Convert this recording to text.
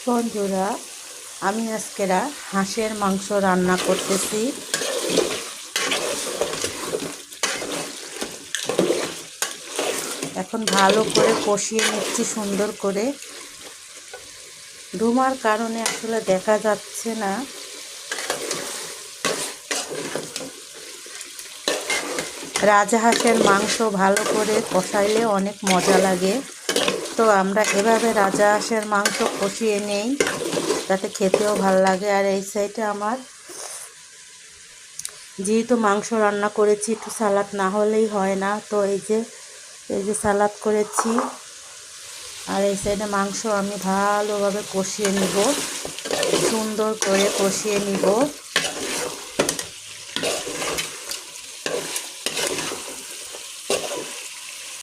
বন্ধুরা, আমি আজকে হাঁসের মাংস রান্না করতেছি। এখন ভালো করে কষিয়ে নিচ্ছি সুন্দর করে। ধুমার কারণে আসলে দেখা যাচ্ছে না। রাজহাঁসের মাংস ভালো করে কষাইলে অনেক মজা লাগে। তো আমরা এভাবে রাজহাঁসের মাংস কষিয়ে নেই, যাতে খেতেও ভালো লাগে। আর এই সাইডে আমার যেহেতু মাংস রান্না করেছি, একটু সালাদ না হলেই হয় না। তো এই যে সালাদ করেছি। আর এই সাইডে মাংস আমি ভালোভাবে কষিয়ে নিব, সুন্দর করে কষিয়ে নিব।